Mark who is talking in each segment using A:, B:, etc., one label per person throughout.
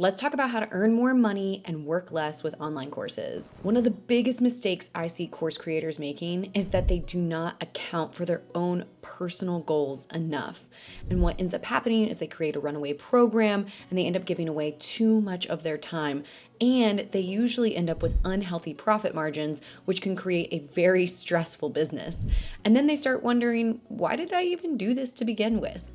A: Let's talk about how to earn more money and work less with online courses. One of the biggest mistakes I see course creators making is that they do not account for their own personal goals enough. And what ends up happening is they create a runaway program and they end up giving away too much of their time. And they usually end up with unhealthy profit margins, which can create a very stressful business. And then they start wondering, why did I even do this to begin with?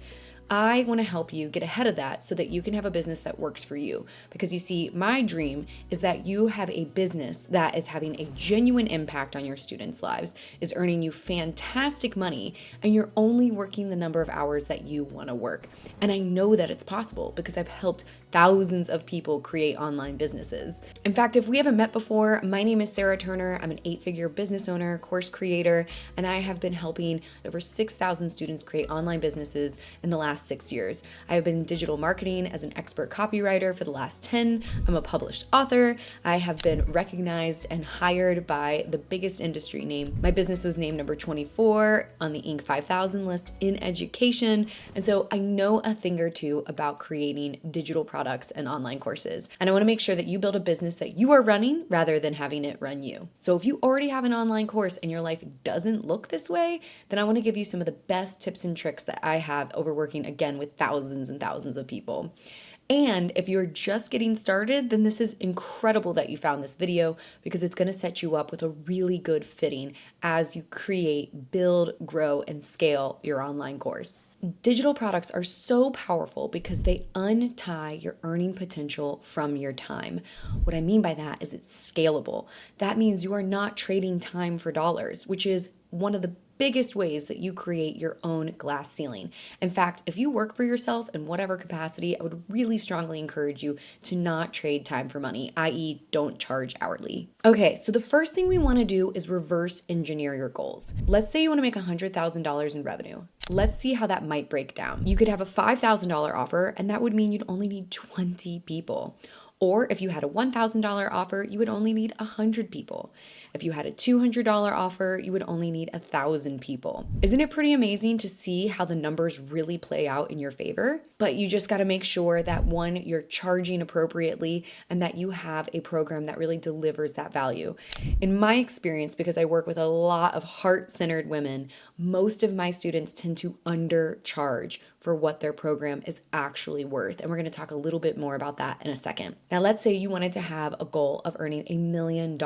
A: I want to help you get ahead of that so that you can have a business that works for you. Because you see, my dream is that you have a business that is having a genuine impact on your students' lives, is earning you fantastic money, and you're only working the number of hours that you want to work. And I know that it's possible because I've helped thousands of people create online businesses. In fact, if we haven't met before, my name is Sarah Turner. I'm an 8-figure business owner, course creator, and I have been helping over 6,000 students create online businesses in the last 6 years. I have been in digital marketing as an expert copywriter for the last 10. I'm a published author. I have been recognized and hired by the biggest industry name. My business was named number 24 on the Inc. 5000 list in education. And so I know a thing or two about creating digital products and online courses. And I want to make sure that you build a business that you are running rather than having it run you. So if you already have an online course and your life doesn't look this way, then I want to give you some of the best tips and tricks that I have over working again with thousands and thousands of people. And if you're just getting started, then this is incredible that you found this video because it's going to set you up with a really good fitting as you create, build, grow, and scale your online course. Digital products are so powerful because they untie your earning potential from your time. What I mean by that is it's scalable. That means you are not trading time for dollars, which is one of the biggest ways that you create your own glass ceiling. In fact, if you work for yourself in whatever capacity, I would really strongly encourage you to not trade time for money, i.e., don't charge hourly. Okay, so the first thing we want to do is reverse engineer your goals. Let's say you want to make $100,000 in revenue. Let's see how that might break down. You could have a $5,000 offer, and that would mean you'd only need 20 people. Or if you had a $1,000 offer, you would only need 100 people. If you had a $200 offer, you would only need 1,000 people. Isn't it pretty amazing to see how the numbers really play out in your favor? But you just got to make sure that one, you're charging appropriately and that you have a program that really delivers that value. In my experience, because I work with a lot of heart-centered women, most of my students tend to undercharge for what their program is actually worth. And we're going to talk a little bit more about that in a second. Now, let's say you wanted to have a goal of earning $1 million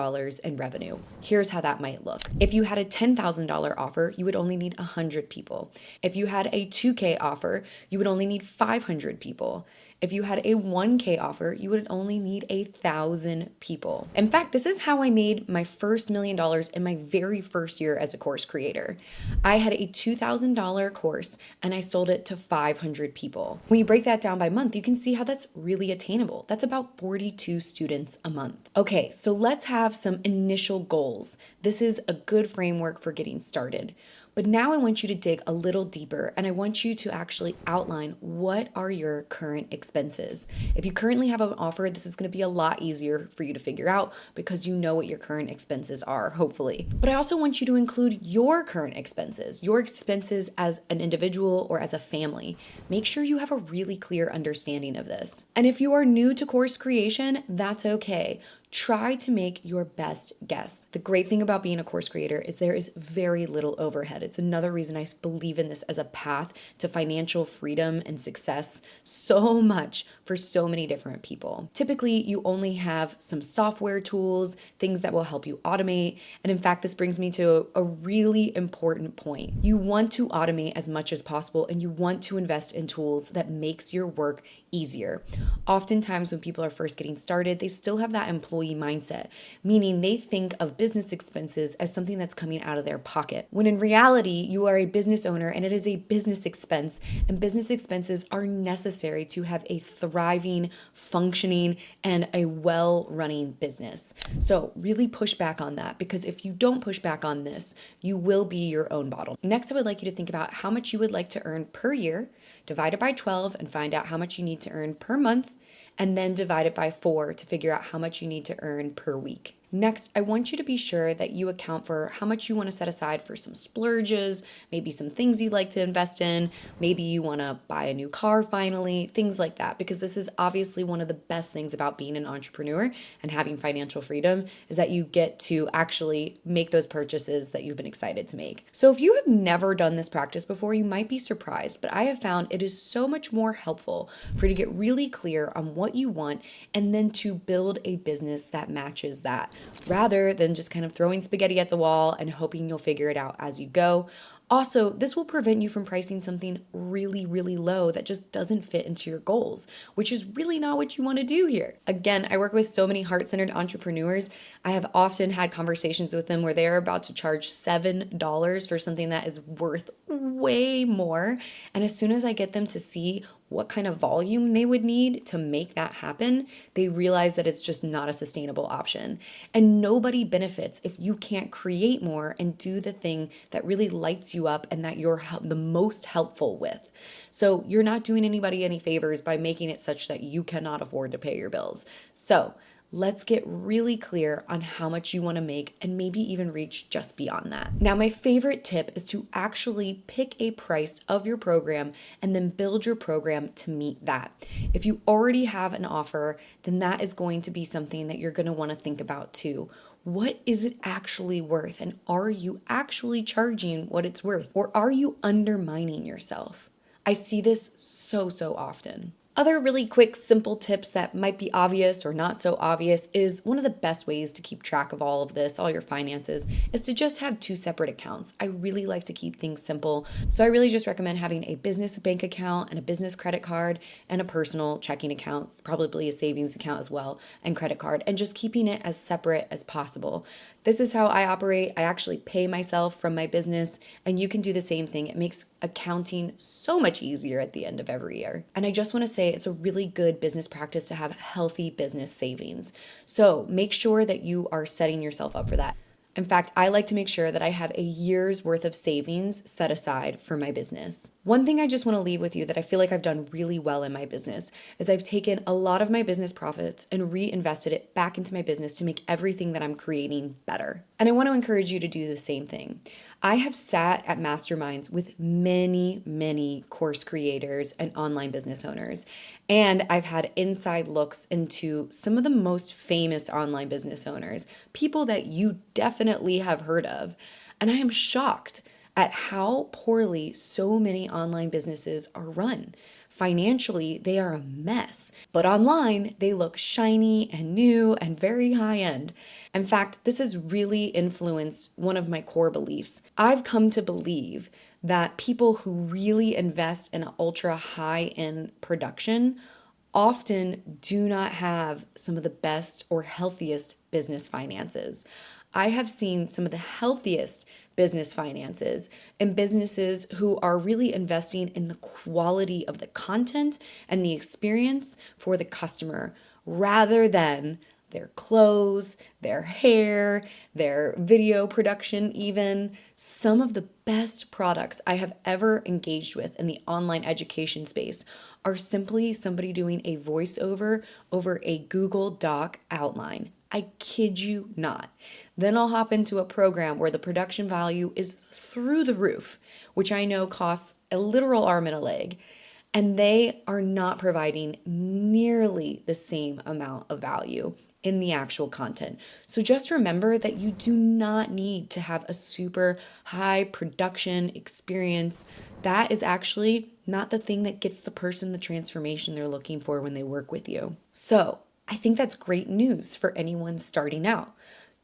A: in revenue. Here's how that might look. If you had a $10,000 offer, you would only need 100 people. If you had a $2K offer, you would only need 500 people. If you had a $1K offer, you would only need 1,000 people. In fact, this is how I made my first $1 million in my very first year as a course creator. I had a $2,000 course and I sold it to 500 people. When you break that down by month, you can see how that's really attainable. That's about 42 students a month. Okay, so let's have some initial goals. This is a good framework for getting started. But now I want you to dig a little deeper and I want you to actually outline what are your current expenses. If you currently have an offer, this is going to be a lot easier for you to figure out because you know what your current expenses are, hopefully. But I also want you to include your current expenses, your expenses as an individual or as a family. Make sure you have a really clear understanding of this. And if you are new to course creation, that's okay. Try to make your best guess. The great thing about being a course creator is there is very little overhead. It's another reason I believe in this as a path to financial freedom and success so much for so many different people. Typically, you only have some software tools, things that will help you automate. And in fact, this brings me to a really important point. You want to automate as much as possible and you want to invest in tools that makes your work easier. Oftentimes when people are first getting started, they still have that employee mindset, meaning they think of business expenses as something that's coming out of their pocket. When in reality, you are a business owner and it is a business expense, and business expenses are necessary to have a thriving, functioning, and a well-running business. So really push back on that, because if you don't push back on this, you will be your own bottleneck. Next, I would like you to think about how much you would like to earn per year, divide it by 12 and find out how much you need to earn per month, and then divide it by 4 to figure out how much you need to earn per week. Next, I want you to be sure that you account for how much you want to set aside for some splurges, maybe some things you'd like to invest in, maybe you want to buy a new car finally, things like that, because this is obviously one of the best things about being an entrepreneur and having financial freedom is that you get to actually make those purchases that you've been excited to make. So if you have never done this practice before, you might be surprised, but I have found it is so much more helpful for you to get really clear on what you want and then to build a business that matches that, rather than just kind of throwing spaghetti at the wall and hoping you'll figure it out as you go. Also, this will prevent you from pricing something really, really low that just doesn't fit into your goals, which is really not what you want to do here. Again, I work with so many heart-centered entrepreneurs. I have often had conversations with them where they are about to charge $7 for something that is worth way more. And as soon as I get them to see what kind of volume they would need to make that happen, they realize that it's just not a sustainable option. And nobody benefits if you can't create more and do the thing that really lights you up and that you're the most helpful with. So you're not doing anybody any favors by making it such that you cannot afford to pay your bills. So let's get really clear on how much you want to make and maybe even reach just beyond that. Now, my favorite tip is to actually pick a price of your program and then build your program to meet that. If you already have an offer, then that is going to be something that you're going to want to think about too. What is it actually worth? And are you actually charging what it's worth? Or are you undermining yourself? I see this so often. Other really quick, simple tips that might be obvious or not so obvious is one of the best ways to keep track of all of this, all your finances, is to just have 2 separate accounts. I really like to keep things simple. So I really just recommend having a business bank account and a business credit card and a personal checking account, probably a savings account as well, and credit card, and just keeping it as separate as possible. This is how I operate. I actually pay myself from my business, and you can do the same thing. It makes accounting so much easier at the end of every year. And I just want to say it's a really good business practice to have healthy business savings. So make sure that you are setting yourself up for that. In fact, I like to make sure that I have a year's worth of savings set aside for my business. One thing I just want to leave with you that I feel like I've done really well in my business is I've taken a lot of my business profits and reinvested it back into my business to make everything that I'm creating better. And I want to encourage you to do the same thing. I have sat at masterminds with many course creators and online business owners, and I've had inside looks into some of the most famous online business owners, people that you definitely have heard of. And I am shocked at how poorly so many online businesses are run. Financially, they are a mess, but online, they look shiny and new and very high end. In fact, this has really influenced one of my core beliefs. I've come to believe that people who really invest in ultra high end production often do not have some of the best or healthiest business finances. I have seen some of the healthiest business finances in businesses who are really investing in the quality of the content and the experience for the customer rather than their clothes, their hair, their video production even. Some of the best products I have ever engaged with in the online education space are simply somebody doing a voiceover over a Google Doc outline. I kid you not. Then I'll hop into a program where the production value is through the roof, which I know costs a literal arm and a leg, and they are not providing nearly the same amount of value in the actual content. So just remember that you do not need to have a super high production experience. That is actually not the thing that gets the person the transformation they're looking for when they work with you. So I think that's great news for anyone starting out.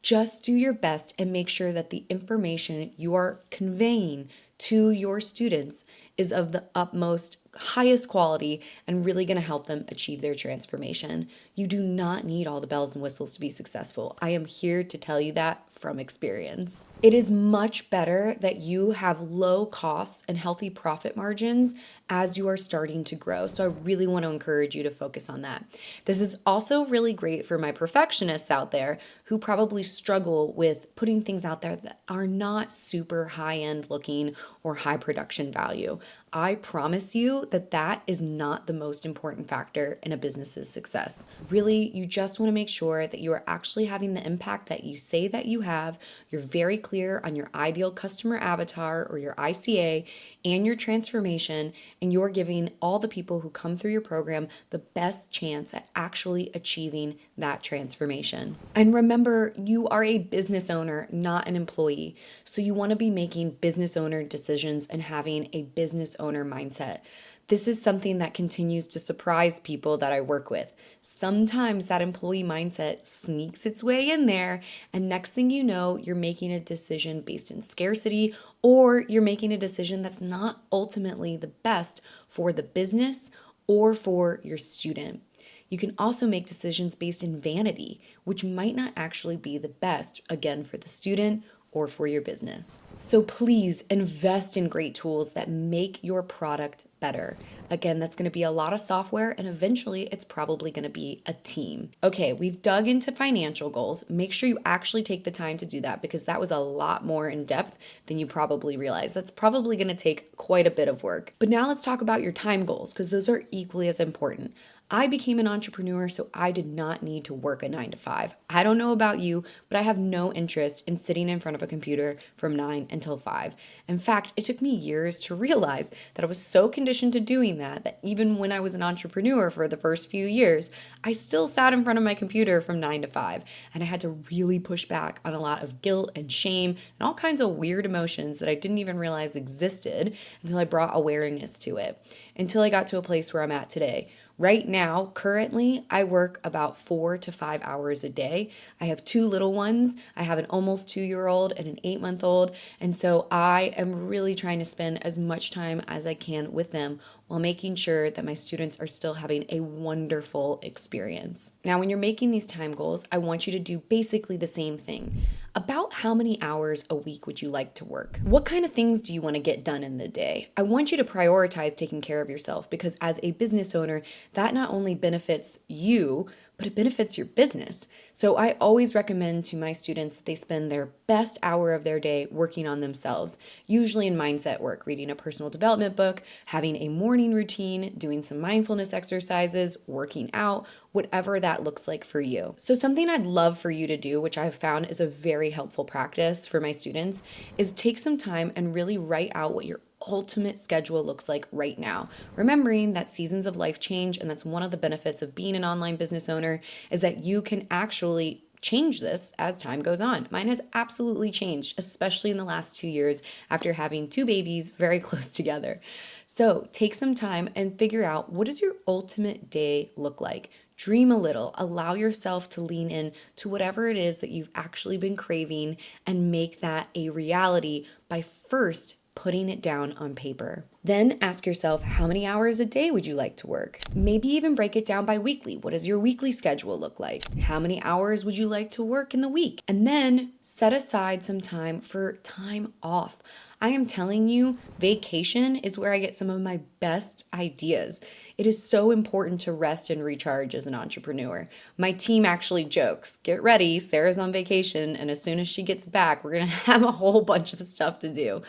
A: Just do your best and make sure that the information you are conveying to your students is of the utmost highest quality and really going to help them achieve their transformation. You do not need all the bells and whistles to be successful. I am here to tell you that from experience. It is much better that you have low costs and healthy profit margins as you are starting to grow. So I really want to encourage you to focus on that. This is also really great for my perfectionists out there who probably struggle with putting things out there that are not super high-end looking or high production value. I promise you that that is not the most important factor in a business's success. Really, you just want to make sure that you are actually having the impact that you say that you have. You're very clear on your ideal customer avatar or your ICA and your transformation, and you're giving all the people who come through your program the best chance at actually achieving that transformation. And remember, you are a business owner, not an employee. So you want to be making business owner decisions and having a business owner mindset. This is something that continues to surprise people that I work with. Sometimes that employee mindset sneaks its way in there, and next thing you know, you're making a decision based in scarcity, or you're making a decision that's not ultimately the best for the business or for your student. You can also make decisions based in vanity, which might not actually be the best, again, for the student or for your business. So please invest in great tools that make your product better. Again, that's going to be a lot of software, and eventually it's probably going to be a team. Okay, we've dug into financial goals. Make sure you actually take the time to do that, because that was a lot more in depth than you probably realize. That's probably going to take quite a bit of work. But now let's talk about your time goals, because those are equally as important. I became an entrepreneur, so I did not need to work a 9 to 5. I don't know about you, but I have no interest in sitting in front of a computer from 9 until 5. In fact, it took me years to realize that I was so conditioned to doing that even when I was an entrepreneur for the first few years, I still sat in front of my computer from 9 to 5. And I had to really push back on a lot of guilt and shame and all kinds of weird emotions that I didn't even realize existed until I brought awareness to it, until I got to a place where I'm at today. Right now, currently, I work about 4 to 5 hours a day. I have 2 little ones. I have an almost 2-year-old and an 8-month-old. And so I am really trying to spend as much time as I can with them while making sure that my students are still having a wonderful experience. Now, when you're making these time goals, I want you to do basically the same thing. About how many hours a week would you like to work? What kind of things do you want to get done in the day? I want you to prioritize taking care of yourself, because as a business owner, that not only benefits you, but it benefits your business. So I always recommend to my students that they spend their best hour of their day working on themselves, usually in mindset work, reading a personal development book, having a morning routine, doing some mindfulness exercises, working out, whatever that looks like for you. So something I'd love for you to do, which I've found is a very helpful practice for my students, is take some time and really write out what your ultimate schedule looks like right now. Remembering that seasons of life change, and that's one of the benefits of being an online business owner, is that you can actually change this as time goes on. Mine has absolutely changed, especially in the last 2 years after having 2 babies very close together. So take some time and figure out, what does your ultimate day look like? Dream a little, allow yourself to lean in to whatever it is that you've actually been craving, and make that a reality by first putting it down on paper. Then ask yourself, how many hours a day would you like to work? Maybe even break it down by weekly. What does your weekly schedule look like? How many hours would you like to work in the week? And then set aside some time for time off. I am telling you, vacation is where I get some of my best ideas. It is so important to rest and recharge as an entrepreneur. My team actually jokes, get ready, Sarah's on vacation, and as soon as she gets back, we're gonna have a whole bunch of stuff to do,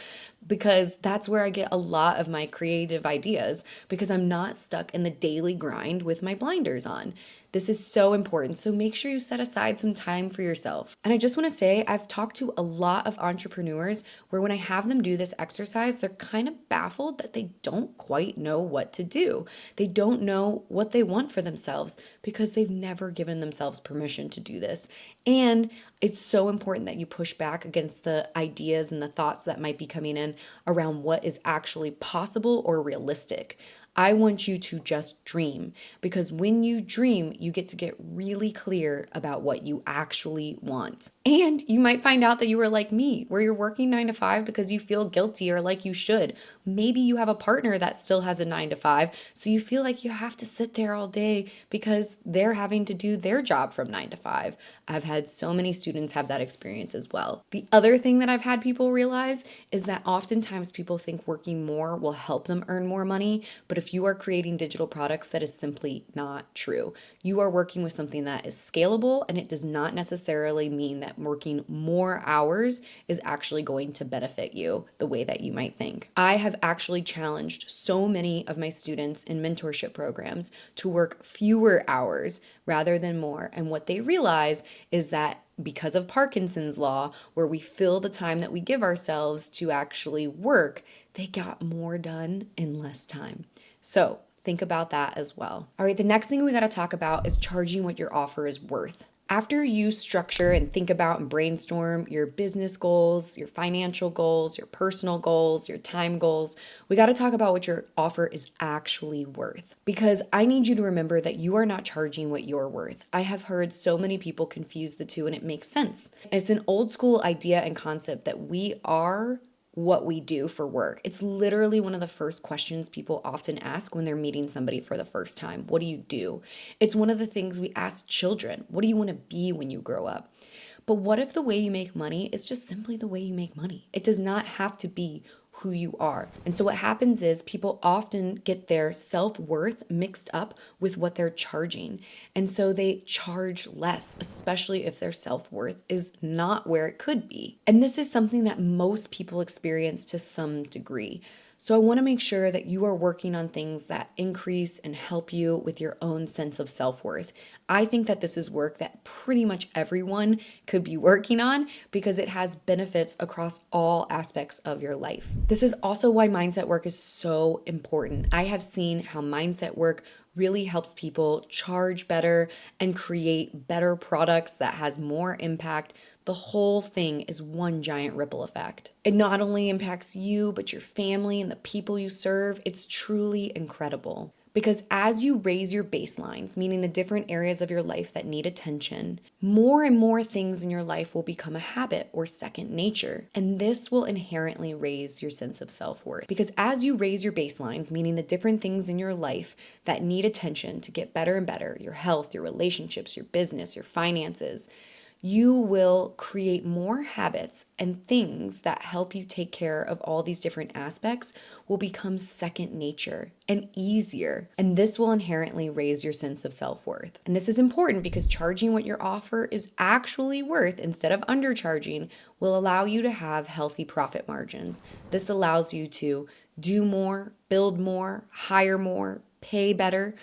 A: because that's where I get a lot of my creative ideas, because I'm not stuck in the daily grind with my blinders on. This is so important. So make sure you set aside some time for yourself. And I just want to say, I've talked to a lot of entrepreneurs where when I have them do this exercise, they're kind of baffled that they don't quite know what to do. They don't know what they want for themselves because they've never given themselves permission to do this. And it's so important that you push back against the ideas and the thoughts that might be coming in around what is actually possible or realistic. I want you to just dream, because when you dream, you get to get really clear about what you actually want. And you might find out that you are like me, where you're working 9 to 5 because you feel guilty or like you should. Maybe you have a partner that still has a 9 to 5, so you feel like you have to sit there all day because they're having to do their job from 9 to 5. I've had so many students have that experience as well. The other thing that I've had people realize is that oftentimes people think working more will help them earn more money, but if if you are creating digital products, that is simply not true. You are working with something that is scalable, and it does not necessarily mean that working more hours is actually going to benefit you the way that you might think. I have actually challenged so many of my students in mentorship programs to work fewer hours rather than more. And what they realize is that because of Parkinson's law, where we fill the time that we give ourselves to actually work, they got more done in less time. So think about that as well. All right, the next thing we got to talk about is charging what your offer is worth. After you structure and think about and brainstorm your business goals, your financial goals, your personal goals, your time goals, we got to talk about what your offer is actually worth. Because I need you to remember that you are not charging what you're worth. I have heard so many people confuse the two, and it makes sense. It's an old school idea and concept that we are what we do for work. It's literally one of the first questions people often ask when they're meeting somebody for the first time. What do you do? It's one of the things we ask children. What do you want to be when you grow up? But what if the way you make money is just simply the way you make money? It does not have to be who you are. And so what happens is people often get their self-worth mixed up with what they're charging. And so they charge less, especially if their self-worth is not where it could be. And this is something that most people experience to some degree. So I want to make sure that you are working on things that increase and help you with your own sense of self-worth. I think that this is work that pretty much everyone could be working on because it has benefits across all aspects of your life. This is also why mindset work is so important. I have seen how mindset work really helps people charge better and create better products that has more impact. The whole thing is one giant ripple effect. It not only impacts you, but your family and the people you serve. It's truly incredible. Because as you raise your baselines, meaning the different areas of your life that need attention, more and more things in your life will become a habit or second nature. And this will inherently raise your sense of self-worth. Because as you raise your baselines, meaning the different things in your life that need attention to get better and better, your health, your relationships, your business, your finances, you will create more habits, and things that help you take care of all these different aspects will become second nature and easier. And this will inherently raise your sense of self-worth. And this is important because charging what your offer is actually worth instead of undercharging will allow you to have healthy profit margins. This allows you to do more, build more, hire more, pay better,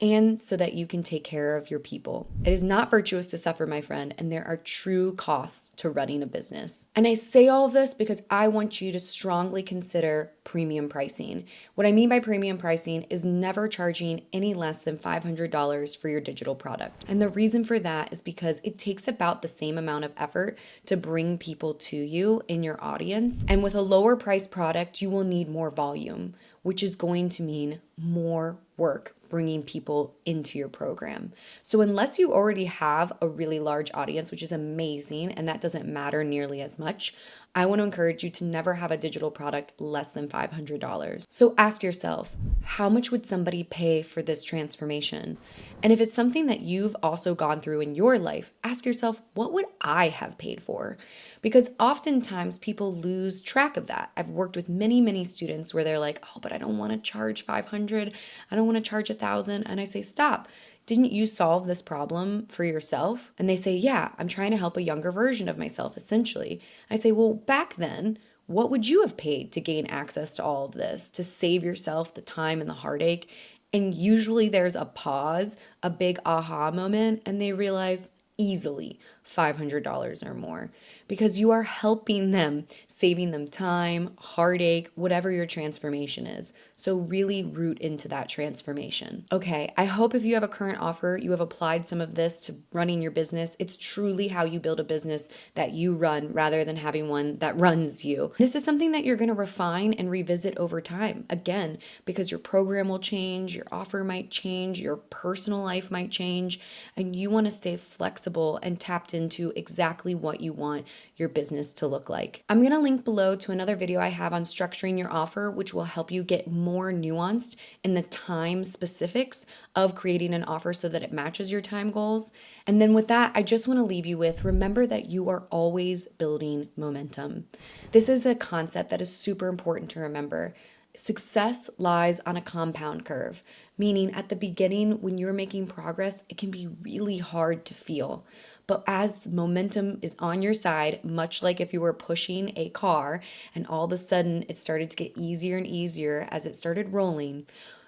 A: and so that you can take care of your people. It is not virtuous to suffer, my friend, and there are true costs to running a business. And I say all of this because I want you to strongly consider premium pricing. What I mean by premium pricing is never charging any less than $500 for your digital product. And the reason for that is because it takes about the same amount of effort to bring people to you in your audience. And with a lower price product, you will need more volume, which is going to mean more work bringing people into your program. So unless you already have a really large audience, which is amazing, and that doesn't matter nearly as much, I want to encourage you to never have a digital product less than $500. So ask yourself, how much would somebody pay for this transformation? And if it's something that you've also gone through in your life, ask yourself, what would I have paid for? Because oftentimes people lose track of that. I've worked with many, many students where they're like, oh, but I don't want to charge 500. I don't want to charge 1,000. And I say, stop. Didn't you solve this problem for yourself? And they say, yeah, I'm trying to help a younger version of myself, essentially. I say, well, back then, what would you have paid to gain access to all of this, to save yourself the time and the heartache? And usually there's a pause, a big aha moment, and they realize easily $500 or more, because you are helping them, saving them time, heartache, whatever your transformation is. So really root into that transformation. Okay, I hope if you have a current offer, you have applied some of this to running your business. It's truly how you build a business that you run rather than having one that runs you. This is something that you're going to refine and revisit over time. Again, because your program will change, your offer might change, your personal life might change, and you want to stay flexible and tapped into exactly what you want your business to look like. I'm going to link below to another video I have on structuring your offer, which will help you get more nuanced in the time specifics of creating an offer so that it matches your time goals. And then with that, I just want to leave you with, remember that you are always building momentum. This is a concept that is super important to remember. Success lies on a compound curve, meaning at the beginning, when you're making progress, it can be really hard to feel. But as the momentum is on your side, much like if you were pushing a car and all of a sudden it started to get easier and easier as it started rolling,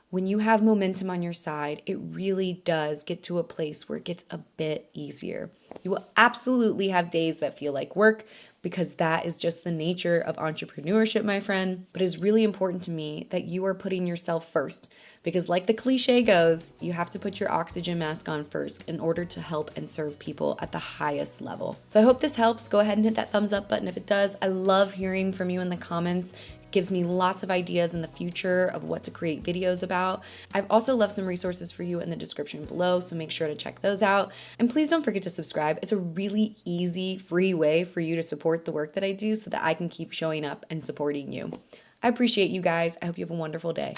A: when you have momentum on your side, it really does get to a place where it gets a bit easier. You will absolutely have days that feel like work because that is just the nature of entrepreneurship, my friend. But it's really important to me that you are putting yourself first because, like the cliche goes, you have to put your oxygen mask on first in order to help and serve people at the highest level. So I hope this helps. Go ahead and hit that thumbs up button if it does. I love hearing from you in the comments. Gives me lots of ideas in the future of what to create videos about. I've also left some resources for you in the description below, so make sure to check those out. And please don't forget to subscribe. It's a really easy, free way for you to support the work that I do so that I can keep showing up and supporting you. I appreciate you guys. I hope you have a wonderful day.